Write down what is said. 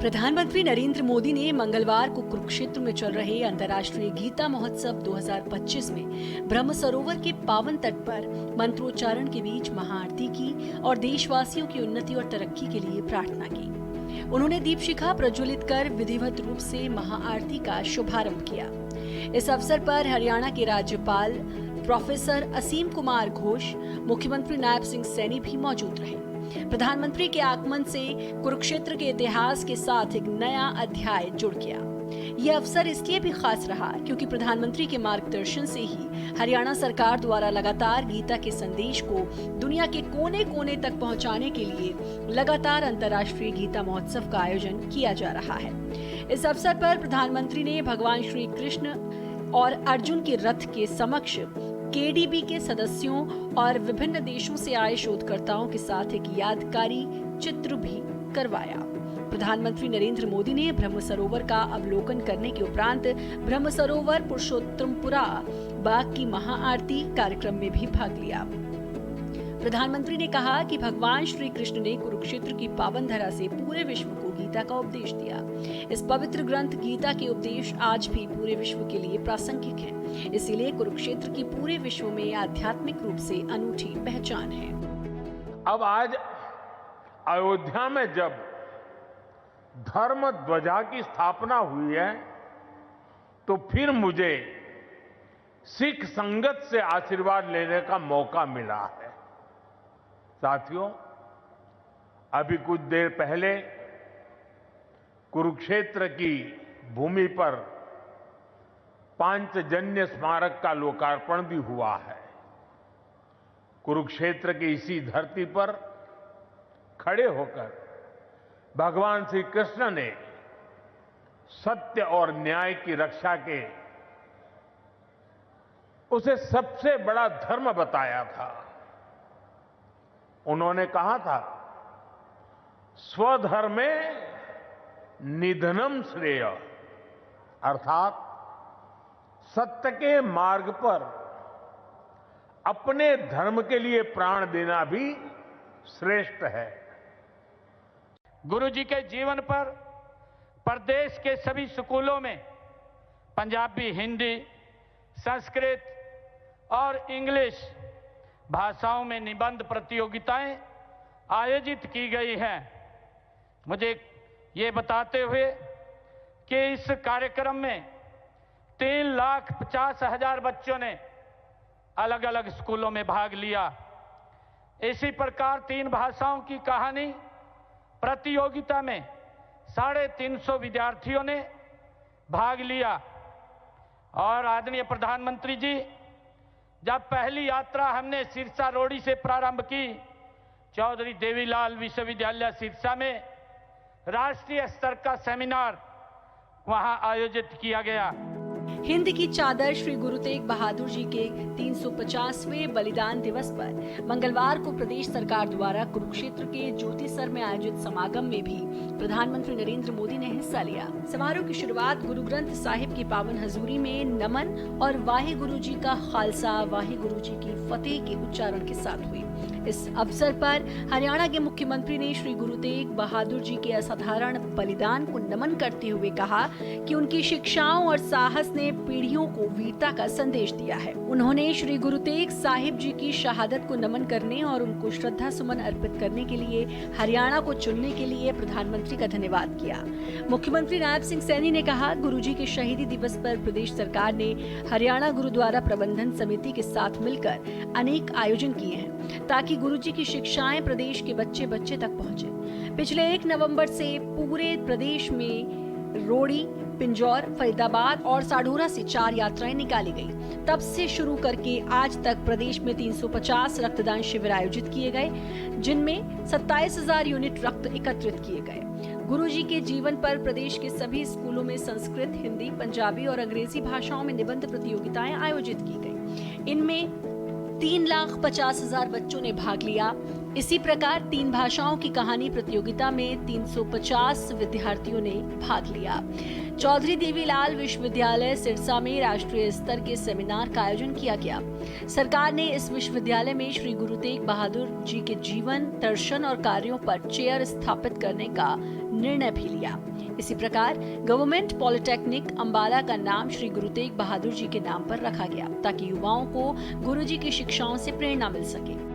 प्रधानमंत्री नरेंद्र मोदी ने मंगलवार को कुरुक्षेत्र में चल रहे अंतर्राष्ट्रीय गीता महोत्सव 2025 में ब्रह्म सरोवर के पावन तट पर मंत्रोच्चारण के बीच महाआरती की और देशवासियों की उन्नति और तरक्की के लिए प्रार्थना की। उन्होंने दीप शिखा प्रज्वलित कर विधिवत रूप से महाआरती का शुभारंभ किया। इस अवसर पर हरियाणा के राज्यपाल प्रोफेसर असीम कुमार घोष, मुख्यमंत्री नायब सिंह सैनी भी मौजूद रहे। प्रधानमंत्री के आगमन से कुरुक्षेत्र के इतिहास के साथ एक नया अध्याय जुड़ गया। यह अवसर इसलिए भी खास रहा क्योंकि प्रधानमंत्री के मार्गदर्शन से ही हरियाणा सरकार द्वारा लगातार गीता के संदेश को दुनिया के कोने कोने तक पहुंचाने के लिए लगातार अंतर्राष्ट्रीय गीता महोत्सव का आयोजन किया जा रहा है। इस अवसर पर प्रधानमंत्री ने भगवान श्री कृष्ण और अर्जुन के रथ के समक्ष केडीबी के सदस्यों और विभिन्न देशों से आए शोधकर्ताओं के साथ एक यादगारी चित्र भी करवाया। प्रधानमंत्री नरेंद्र मोदी ने ब्रह्म सरोवर का अवलोकन करने के उपरांत ब्रह्म सरोवर पुरुषोत्तमपुरा बाग की महाआरती कार्यक्रम में भी भाग लिया। प्रधानमंत्री ने कहा कि भगवान श्री कृष्ण ने कुरुक्षेत्र की पावन धरा से पूरे विश्व को गीता का उपदेश दिया। इस पवित्र ग्रंथ गीता के उपदेश आज भी पूरे विश्व के लिए प्रासंगिक हैं। इसीलिए कुरुक्षेत्र की पूरे विश्व में आध्यात्मिक रूप से अनूठी पहचान है। अब आज अयोध्या में जब धर्म ध्वजा की स्थापना हुई है तो फिर मुझे सिख संगत से आशीर्वाद लेने का मौका मिला है। साथियों, अभी कुछ देर पहले कुरुक्षेत्र की भूमि पर पांचजन्य स्मारक का लोकार्पण भी हुआ है। कुरुक्षेत्र की इसी धरती पर खड़े होकर भगवान श्री कृष्ण ने सत्य और न्याय की रक्षा के उसे सबसे बड़ा धर्म बताया था। उन्होंने कहा था, स्वधर्मे निधनम श्रेय, अर्थात सत्य के मार्ग पर अपने धर्म के लिए प्राण देना भी श्रेष्ठ है। गुरु जी के जीवन पर प्रदेश के सभी स्कूलों में पंजाबी, हिंदी, संस्कृत और इंग्लिश भाषाओं में निबंध प्रतियोगिताएं आयोजित की गई हैं। मुझे ये बताते हुए कि इस कार्यक्रम में 3,50,000 बच्चों ने अलग अलग स्कूलों में भाग लिया। इसी प्रकार 3 भाषाओं की कहानी प्रतियोगिता में 350 विद्यार्थियों ने भाग लिया। और आदरणीय प्रधानमंत्री जी, जब पहली यात्रा हमने सिरसा रोडी से प्रारंभ की, चौधरी देवीलाल विश्वविद्यालय सिरसा में राष्ट्रीय स्तर का सेमिनार वहां आयोजित किया गया। हिंद की चादर श्री गुरु तेग बहादुर जी के 350वें बलिदान दिवस पर मंगलवार को प्रदेश सरकार द्वारा कुरुक्षेत्र के ज्योतिसर में आयोजित समागम में भी प्रधानमंत्री नरेंद्र मोदी ने हिस्सा लिया। समारोह की शुरुआत गुरु ग्रंथ साहिब की पावन हजूरी में नमन और वाहे गुरु जी का खालसा, वाहे गुरु जी की फतेह के उच्चारण के साथ हुई। इस अवसर पर हरियाणा के मुख्यमंत्री ने श्री गुरु तेग बहादुर जी के असाधारण बलिदान को नमन करते हुए कहा कि उनकी शिक्षाओं और साहस ने पीढ़ियों को वीरता का संदेश दिया है। उन्होंने श्री गुरु तेग साहिब जी की शहादत को नमन करने और उनको श्रद्धा सुमन अर्पित करने के लिए हरियाणा को चुनने के लिए प्रधानमंत्री का धन्यवाद किया। मुख्यमंत्री नायब सिंह सैनी ने कहा, गुरु जी के शहीदी दिवस पर प्रदेश सरकार ने हरियाणा गुरुद्वारा प्रबंधन समिति के साथ मिलकर अनेक आयोजन किए हैं ताकि गुरु जी की शिक्षाएं प्रदेश के बच्चे बच्चे तक पहुंचे। पिछले 1 नवंबर से पूरे प्रदेश में रोडी, पिंजौर, फरीदाबाद और साढौरा से 4 यात्राएं निकाली गई। तब से शुरू करके आज तक प्रदेश में 350 रक्तदान शिविर आयोजित किए गए, जिनमें 27,000 यूनिट रक्त एकत्रित किए गए। गुरु जी के जीवन पर प्रदेश के सभी स्कूलों में संस्कृत, हिंदी, पंजाबी और अंग्रेजी भाषाओं में निबंध प्रतियोगिताएं आयोजित की गई। इनमें 3,50,000 बच्चों ने भाग लिया। इसी प्रकार 3 भाषाओं की कहानी प्रतियोगिता में 350 विद्यार्थियों ने भाग लिया। चौधरी देवीलाल विश्वविद्यालय सिरसा में राष्ट्रीय स्तर के सेमिनार का आयोजन किया गया। सरकार ने इस विश्वविद्यालय में श्री गुरु तेग बहादुर जी के जीवन, दर्शन और कार्यों पर चेयर स्थापित करने का निर्णय भी लिया। इसी प्रकार गवर्नमेंट पॉलिटेक्निक अंबाला का नाम श्री गुरु तेग बहादुर जी के नाम पर रखा गया, ताकि युवाओं को गुरु जी की शिक्षाओं से प्रेरणा मिल सके।